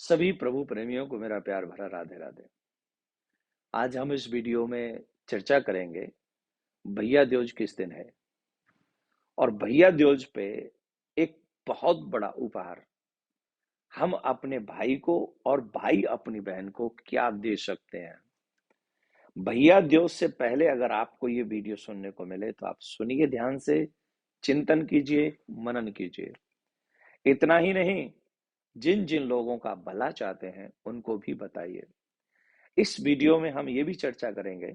सभी प्रभु प्रेमियों को मेरा प्यार भरा राधे राधे। आज हम इस वीडियो में चर्चा करेंगे भैया दूज किस दिन है और भैया दूज पे एक बहुत बड़ा उपहार हम अपने भाई को और भाई अपनी बहन को क्या दे सकते हैं। भैया दूज से पहले अगर आपको ये वीडियो सुनने को मिले तो आप सुनिए ध्यान से, चिंतन कीजिए, मनन कीजिए। इतना ही नहीं, जिन जिन लोगों का भला चाहते हैं उनको भी बताइए। इस वीडियो में हम ये भी चर्चा करेंगे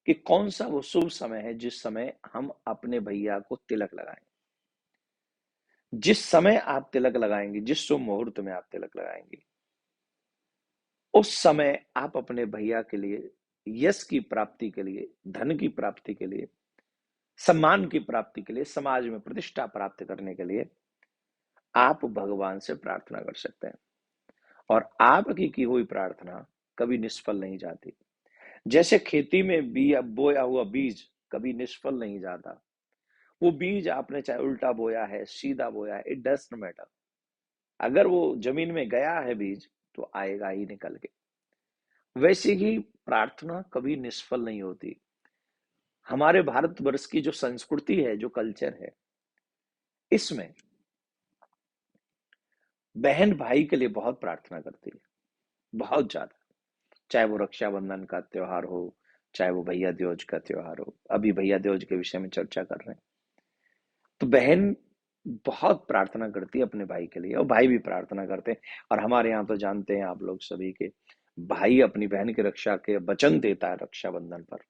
कि कौन सा वो शुभ समय है जिस समय हम अपने भैया को तिलक लगाएं। जिस समय आप तिलक लगाएंगे, जिस शुभ मुहूर्त में आप तिलक लगाएंगे, उस समय आप अपने भैया के लिए, यश की प्राप्ति के लिए, धन की प्राप्ति के लिए, सम्मान की प्राप्ति के लिए, समाज में प्रतिष्ठा प्राप्त करने के लिए आप भगवान से प्रार्थना कर सकते हैं। और आपकी की हुई प्रार्थना कभी निष्फल नहीं जाती। जैसे खेती में बोया हुआ बीज कभी निष्फल नहीं जाता। वो बीज आपने चाहे उल्टा बोया है, सीधा बोया है, इट डजंट मैटर। अगर वो जमीन में गया है बीज तो आएगा ही निकल के। वैसे ही प्रार्थना कभी निष्फल नहीं होती। हमारे भारतवर्ष की जो संस्कृति है, जो कल्चर है, इसमें बहन भाई के लिए बहुत प्रार्थना करती है, बहुत ज्यादा। चाहे वो रक्षाबंधन का त्योहार हो, चाहे वो भैया दूज का त्योहार हो। अभी भैया दूज के विषय में चर्चा कर रहे हैं। तो बहन बहुत प्रार्थना करती है अपने भाई के लिए और भाई भी प्रार्थना करते हैं। और हमारे यहाँ तो जानते हैं आप लोग सभी के, भाई अपनी बहन की रक्षा के वचन देता है रक्षाबंधन पर।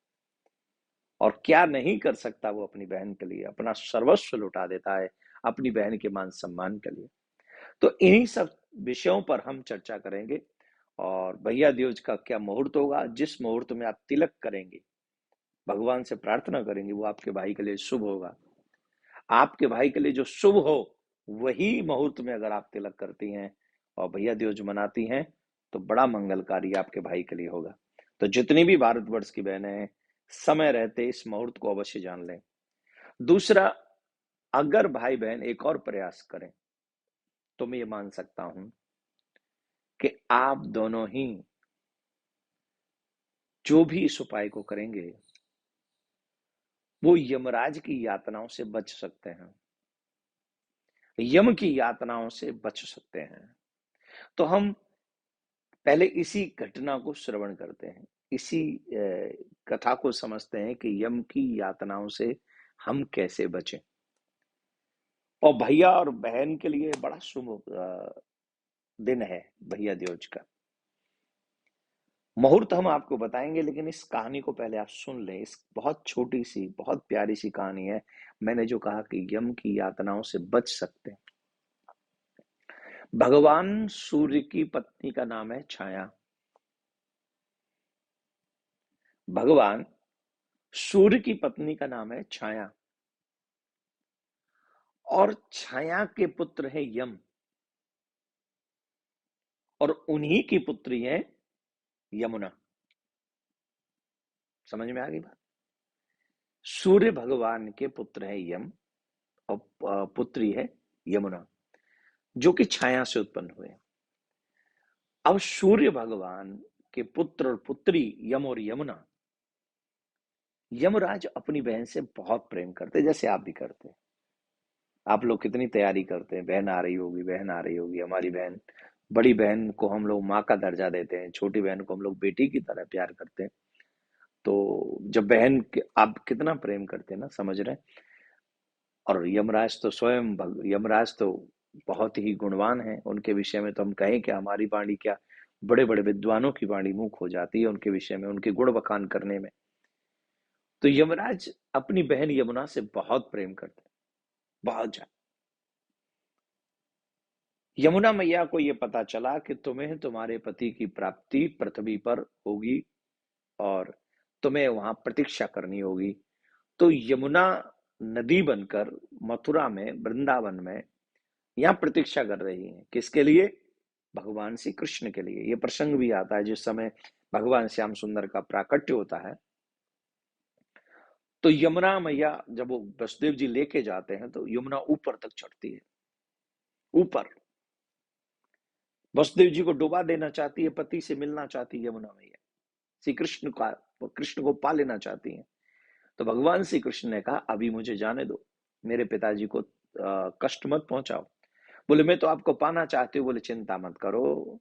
और क्या नहीं कर सकता वो अपनी बहन के लिए, अपना सर्वस्व लुटा देता है अपनी बहन के मान सम्मान के लिए। तो इन्हीं सब विषयों पर हम चर्चा करेंगे। और भैया दूज का क्या मुहूर्त होगा, जिस मुहूर्त में आप तिलक करेंगे, भगवान से प्रार्थना करेंगे, वो आपके भाई के लिए शुभ होगा। आपके भाई के लिए जो शुभ हो, वही मुहूर्त में अगर आप तिलक करती हैं और भैया दूज मनाती हैं तो बड़ा मंगलकारी आपके भाई के लिए होगा। तो जितनी भी भारतवर्ष की बहनें हैं, समय रहते इस मुहूर्त को अवश्य जान लें। दूसरा, अगर भाई बहन एक और प्रयास करें तो मैं ये मान सकता हूं कि आप दोनों ही जो भी इस उपाय को करेंगे वो यमराज की यातनाओं से बच सकते हैं, यम की यातनाओं से बच सकते हैं। तो हम पहले इसी घटना को श्रवण करते हैं, इसी कथा को समझते हैं कि यम की यातनाओं से हम कैसे बचें। और भैया और बहन के लिए बड़ा शुभ दिन है भैया दूज का। मुहूर्त हम आपको बताएंगे, लेकिन इस कहानी को पहले आप सुन लें। इस बहुत छोटी सी, बहुत प्यारी सी कहानी है। मैंने जो कहा कि यम की यातनाओं से बच सकते हैं। भगवान सूर्य की पत्नी का नाम है छाया। भगवान सूर्य की पत्नी का नाम है छाया और छाया के पुत्र है यम और उन्हीं की पुत्री है यमुना। समझ में आ गई बात? सूर्य भगवान के पुत्र है यम और पुत्री है यमुना, जो कि छाया से उत्पन्न हुए। अब सूर्य भगवान के पुत्र और पुत्री यम और यमुना, यमराज अपनी बहन से बहुत प्रेम करते, जैसे आप भी करते हैं। आप लोग कितनी तैयारी करते हैं, बहन आ रही होगी, बहन आ रही होगी। हमारी बहन, बड़ी बहन को हम लोग माँ का दर्जा देते हैं, छोटी बहन को हम लोग बेटी की तरह प्यार करते हैं। तो जब बहन आप कितना प्रेम करते हैं ना, समझ रहे हैं। और यमराज तो स्वयं यमराज तो बहुत ही गुणवान है। उनके विषय में तो हम कहें कि हमारी वाणी क्या, बड़े बड़े विद्वानों की वाणी मुख हो जाती है उनके विषय में, उनके गुण बखान करने में। तो यमराज अपनी बहन यमुना से बहुत प्रेम करते हैं, बहुत ज्यादा। यमुना मैया को यह पता चला कि तुम्हें तुम्हारे पति की प्राप्ति पृथ्वी पर होगी और तुम्हें वहां प्रतीक्षा करनी होगी। तो यमुना नदी बनकर मथुरा में, वृंदावन में यहां प्रतीक्षा कर रही है। किसके लिए? भगवान श्री कृष्ण के लिए। यह प्रसंग भी आता है जिस समय भगवान श्याम सुंदर का प्राकट्य होता है। तो यमुना मैया जब वो वसुदेव जी लेके जाते हैं तो यमुना ऊपर तक चढ़ती है, ऊपर। वसुदेव जी को डुबा देना चाहती है, पति से मिलना चाहती है यमुना मैया, श्री कृष्ण का, कृष्ण को पा लेना चाहती हैं। तो भगवान श्री कृष्ण ने कहा अभी मुझे जाने दो, मेरे पिताजी को कष्ट मत पहुंचाओ। बोले मैं तो आपको पाना चाहती हूँ। बोले चिंता मत करो,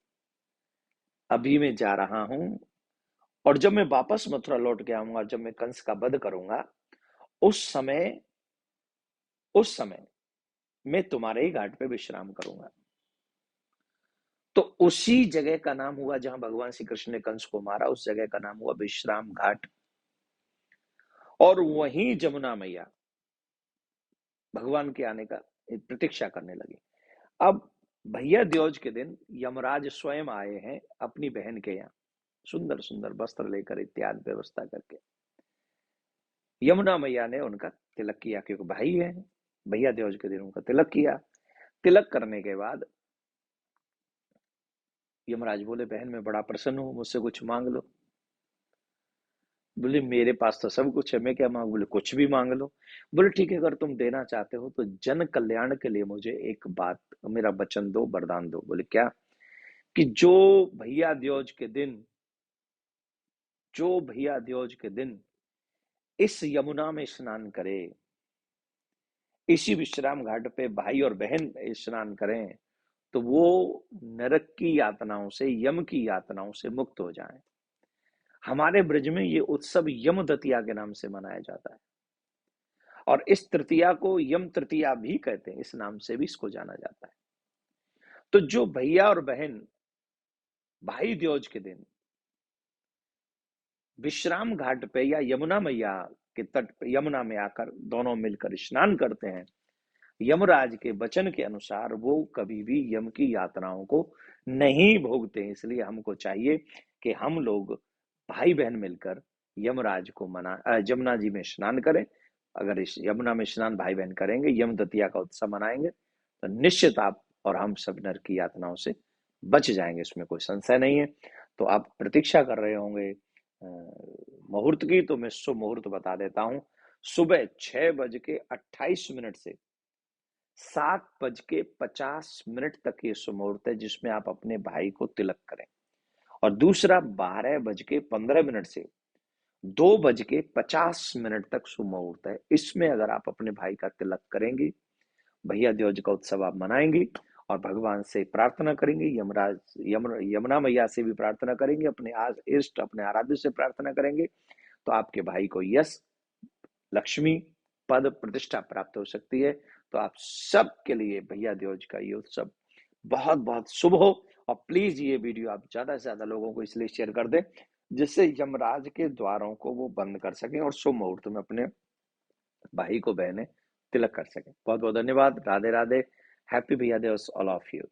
अभी मैं जा रहा हूं, और जब मैं वापस मथुरा लौट के आऊंगा, जब मैं कंस का वध करूंगा, उस समय मैं तुम्हारे ही घाट पे विश्राम करूंगा। तो उसी जगह का नाम हुआ, जहां भगवान श्री कृष्ण ने कंस को मारा, उस जगह का नाम हुआ विश्राम घाट। और वहीं जमुना मैया भगवान के आने का प्रतीक्षा करने लगी। अब भैया द्योज के दिन यमराज स्वयं आए हैं अपनी बहन के यहाँ, सुंदर सुंदर वस्त्र लेकर इत्यादि व्यवस्था करके। यमुना मैया ने उनका तिलक किया, क्योंकि भाई है, भैया द्योज के दिन उनका तिलक किया। तिलक करने के बाद यमराज बोले बहन मैं बड़ा प्रसन्न हूं, मुझसे कुछ मांग लो। बोले मेरे पास तो सब कुछ है, मैं क्या मांग। बोले कुछ भी मांग लो। बोले ठीक है, अगर तुम देना चाहते हो तो जन कल्याण के लिए मुझे एक बात, मेरा वचन दो, वरदान दो। बोले क्या? कि भैया द्योज के दिन जो भैया द्योज के दिन इस यमुना में स्नान करे, इसी विश्राम घाट पे भाई और बहन स्नान करें, तो वो नरक की यातनाओं से, यम की यातनाओं से मुक्त हो जाएं। हमारे ब्रज में ये उत्सव यम दतिया के नाम से मनाया जाता है, और इस तृतीया को यम तृतीया भी कहते हैं, इस नाम से भी इसको जाना जाता है। तो जो भैया और बहन भाई द्योज के दिन विश्राम घाट पे या यमुना मैया के तट पे, यमुना में आकर दोनों मिलकर स्नान करते हैं, यमराज के वचन के अनुसार वो कभी भी यम की यातनाओं को नहीं भोगते हैं। इसलिए हमको चाहिए कि हम लोग भाई बहन मिलकर यमराज को यमुना जी में स्नान करें। अगर इस यमुना में स्नान भाई बहन करेंगे, यम दतिया का उत्सव मनाएंगे, तो निश्चित आप और हम सब नर की यातनाओं से बच जाएंगे, इसमें कोई संशय नहीं है। तो आप प्रतीक्षा कर रहे होंगे मुहूर्त की, तो मैं शुभ मुहूर्त बता देता हूं। सुबह 6:28 से 7:50 तक ये सुमुहूर्त है, जिसमें आप अपने भाई को तिलक करें। और दूसरा 12:15 से 2:50 तक सुमुहूर्त है। इसमें अगर आप अपने भाई का तिलक करेंगी, भैया द्योज का उत्सव आप मनाएंगी, और भगवान से प्रार्थना करेंगे, यमुना मैया से भी प्रार्थना करेंगे, अपने इष्ट, अपने आराध्य से प्रार्थना करेंगे, तो आपके भाई को यश, लक्ष्मी, पद, प्रतिष्ठा प्राप्त हो सकती है। तो आप सबके लिए भैया द्योज का ये उत्सव बहुत बहुत शुभ हो। और प्लीज ये वीडियो आप ज्यादा से ज्यादा लोगों को इसलिए शेयर कर दें, जिससे यमराज के द्वारों को वो बंद कर सकें और शुभ मुहूर्त में अपने भाई को, बहने तिलक कर सकें। बहुत बहुत धन्यवाद। राधे राधे। हैप्पी भैया दिवस ऑल ऑफ यू।